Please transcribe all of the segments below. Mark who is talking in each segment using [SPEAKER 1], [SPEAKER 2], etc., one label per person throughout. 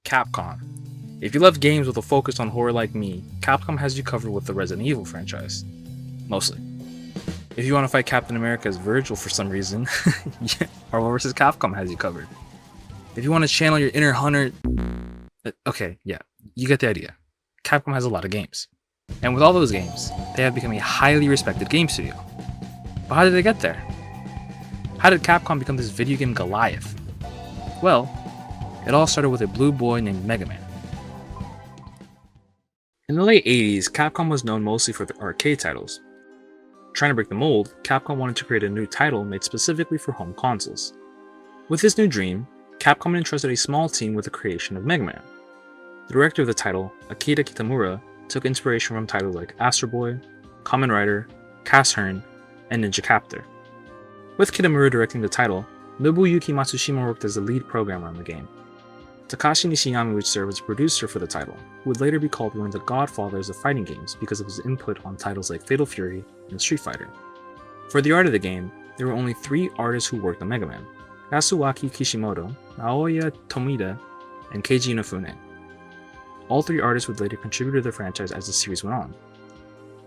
[SPEAKER 1] Capcom. If you love games with a focus on horror like me, Capcom has you covered with the Resident Evil franchise. Mostly. If you want to fight Captain America as Virgil for some reason, yeah, Marvel vs. Capcom has you covered. If you want to channel your inner hunter... Okay, yeah, you get the idea. Capcom has a lot of games. And with all those games, they have become a highly respected game studio. But how did they get there? How did Capcom become this video game Goliath? Well, it all started with a blue boy named Mega Man. In the late 80s, Capcom was known mostly for their arcade titles. Trying to break the mold, Capcom wanted to create a new title made specifically for home consoles. With this new dream, Capcom entrusted a small team with the creation of Mega Man. The director of the title, Akira Kitamura, took inspiration from titles like Astro Boy, Kamen Rider, Cast Hearn, and Ninja Captor. With Kitamura directing the title, Nobuyuki Matsushima worked as the lead programmer on the game. Takashi Nishiyama would serve as a producer for the title, who would later be called one of the godfathers of fighting games because of his input on titles like Fatal Fury and Street Fighter. For the art of the game, there were only 3 artists who worked on Mega Man: Yasuaki Kishimoto, Naoya Tomida, and Keiji Inafune. All 3 artists would later contribute to the franchise as the series went on,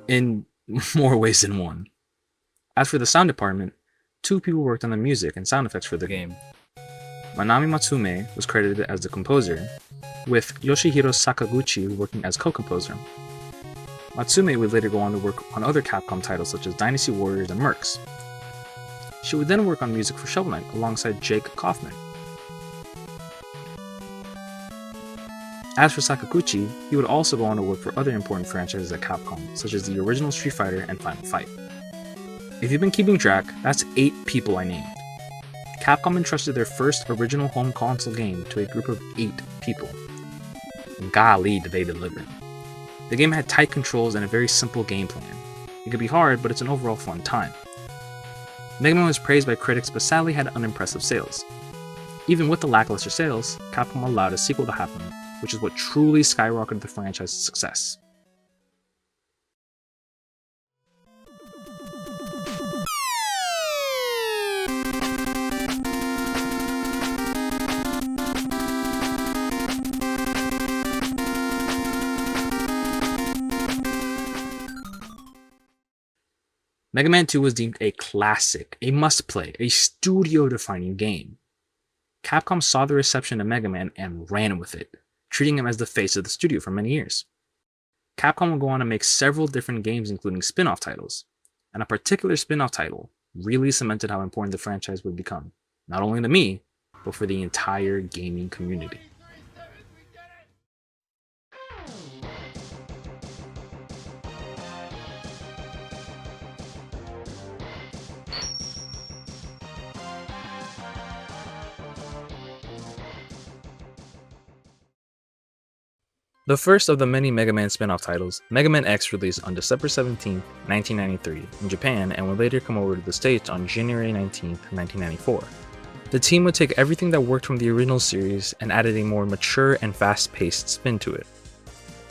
[SPEAKER 1] in more ways than one. As for the sound department, 2 people worked on the music and sound effects for the game. Manami Matsume was credited as the composer, with Yoshihiro Sakaguchi working as co-composer. Matsume would later go on to work on other Capcom titles such as Dynasty Warriors and Mercs. She would then work on music for Shovel Knight alongside Jake Kaufman. As for Sakaguchi, he would also go on to work for other important franchises at Capcom, such as the original Street Fighter and Final Fight. If you've been keeping track, that's 8 people I named. Capcom entrusted their first original home console game to a group of 8 people. Golly, did they deliver. The game had tight controls and a very simple game plan. It could be hard, but it's an overall fun time. Mega Man was praised by critics but sadly had unimpressive sales. Even with the lackluster sales, Capcom allowed a sequel to happen, which is what truly skyrocketed the franchise's success. Mega Man 2 was deemed a classic, a must-play, a studio-defining game. Capcom saw the reception of Mega Man and ran with it, treating him as the face of the studio for many years. Capcom would go on to make several different games including spin-off titles, and a particular spin-off title really cemented how important the franchise would become, not only to me, but for the entire gaming community. The first of the many Mega Man spin-off titles, Mega Man X, released on December 17, 1993 in Japan and would later come over to the States on January 19, 1994. The team would take everything that worked from the original series and added a more mature and fast-paced spin to it.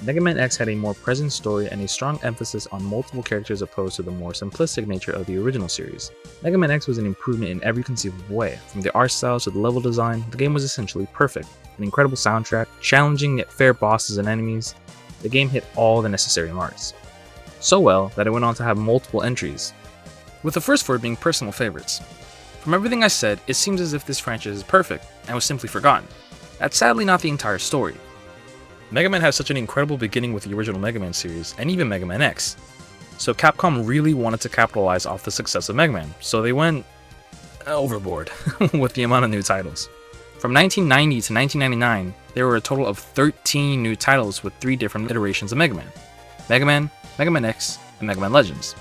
[SPEAKER 1] Mega Man X had a more present story and a strong emphasis on multiple characters opposed to the more simplistic nature of the original series. Mega Man X was an improvement in every conceivable way. From the art style to the level design, the game was essentially perfect. An incredible soundtrack, challenging yet fair bosses and enemies, the game hit all the necessary marks. So well that it went on to have multiple entries, with the first 4 being personal favorites. From everything I said, it seems as if this franchise is perfect and was simply forgotten. That's sadly not the entire story. Mega Man had such an incredible beginning with the original Mega Man series, and even Mega Man X. So Capcom really wanted to capitalize off the success of Mega Man, so they went overboard with the amount of new titles. From 1990 to 1999, there were a total of 13 new titles with 3 different iterations of Mega Man: Mega Man, Mega Man X, and Mega Man Legends.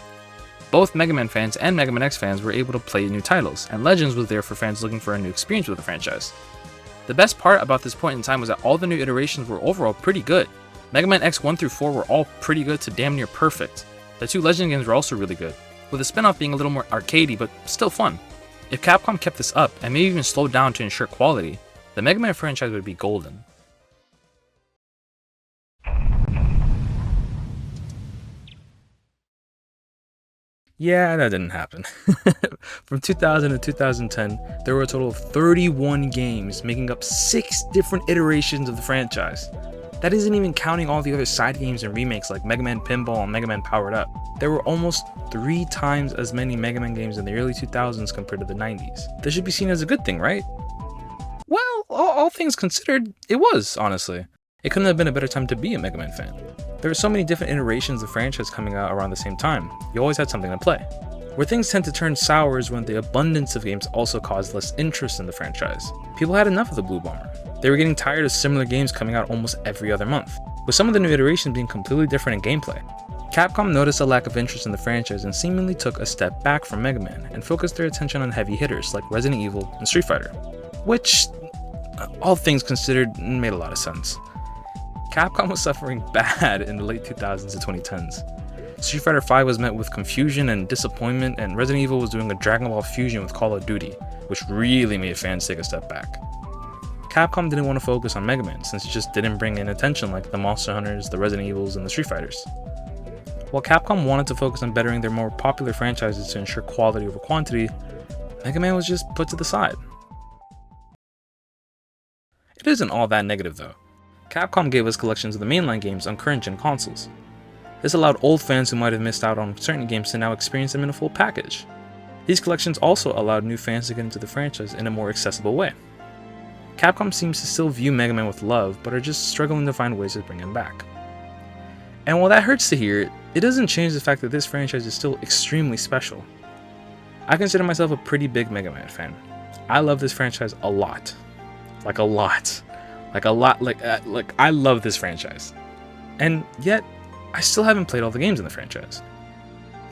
[SPEAKER 1] Both Mega Man fans and Mega Man X fans were able to play new titles, and Legends was there for fans looking for a new experience with the franchise. The best part about this point in time was that all the new iterations were overall pretty good. Mega Man X 1 through 4 were all pretty good to damn near perfect. The 2 Legend games were also really good, with the spin-off being a little more arcadey but still fun. If Capcom kept this up, and maybe even slowed down to ensure quality, the Mega Man franchise would be golden. Yeah, that didn't happen. From 2000 to 2010, there were a total of 31 games, making up 6 different iterations of the franchise. That isn't even counting all the other side games and remakes like Mega Man Pinball and Mega Man Powered Up. There were almost 3 times as many Mega Man games in the early 2000s compared to the 90s. This should be seen as a good thing, right? Well, all things considered, it was, honestly. It couldn't have been a better time to be a Mega Man fan. There were so many different iterations of the franchise coming out around the same time, you always had something to play. Where things tend to turn sour is when the abundance of games also caused less interest in the franchise. People had enough of the Blue Bomber. They were getting tired of similar games coming out almost every other month, with some of the new iterations being completely different in gameplay. Capcom noticed a lack of interest in the franchise and seemingly took a step back from Mega Man and focused their attention on heavy hitters like Resident Evil and Street Fighter, which, all things considered, made a lot of sense. Capcom was suffering bad in the late 2000s to 2010s. Street Fighter V was met with confusion and disappointment, and Resident Evil was doing a Dragon Ball fusion with Call of Duty, which really made fans take a step back. Capcom didn't want to focus on Mega Man since it just didn't bring in attention like the Monster Hunters, the Resident Evils, and the Street Fighters. While Capcom wanted to focus on bettering their more popular franchises to ensure quality over quantity, Mega Man was just put to the side. It isn't all that negative though. Capcom gave us collections of the mainline games on current-gen consoles. This allowed old fans who might have missed out on certain games to now experience them in a full package. These collections also allowed new fans to get into the franchise in a more accessible way. Capcom seems to still view Mega Man with love, but are just struggling to find ways to bring him back. And while that hurts to hear, it doesn't change the fact that this franchise is still extremely special. I consider myself a pretty big Mega Man fan. I love this franchise a lot. Like a lot. Like I love this franchise. And yet, I still haven't played all the games in the franchise.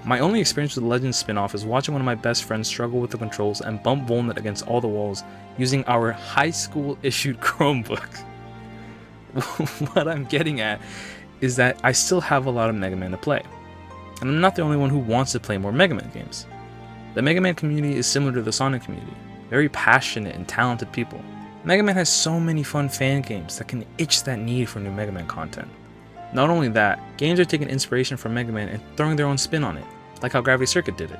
[SPEAKER 1] My only experience with the Legends spin-off is watching one of my best friends struggle with the controls and bump Volnut against all the walls using our high school issued Chromebook. What I'm getting at is that I still have a lot of Mega Man to play. And I'm not the only one who wants to play more Mega Man games. The Mega Man community is similar to the Sonic community, very passionate and talented people. Mega Man has so many fun fan games that can itch that need for new Mega Man content. Not only that, games are taking inspiration from Mega Man and throwing their own spin on it, like how Gravity Circuit did it.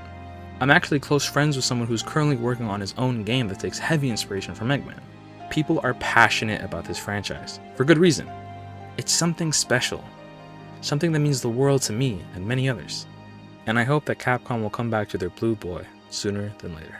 [SPEAKER 1] I'm actually close friends with someone who's currently working on his own game that takes heavy inspiration from Mega Man. People are passionate about this franchise, for good reason. It's something special, something that means the world to me and many others. And I hope that Capcom will come back to their Blue Boy sooner than later.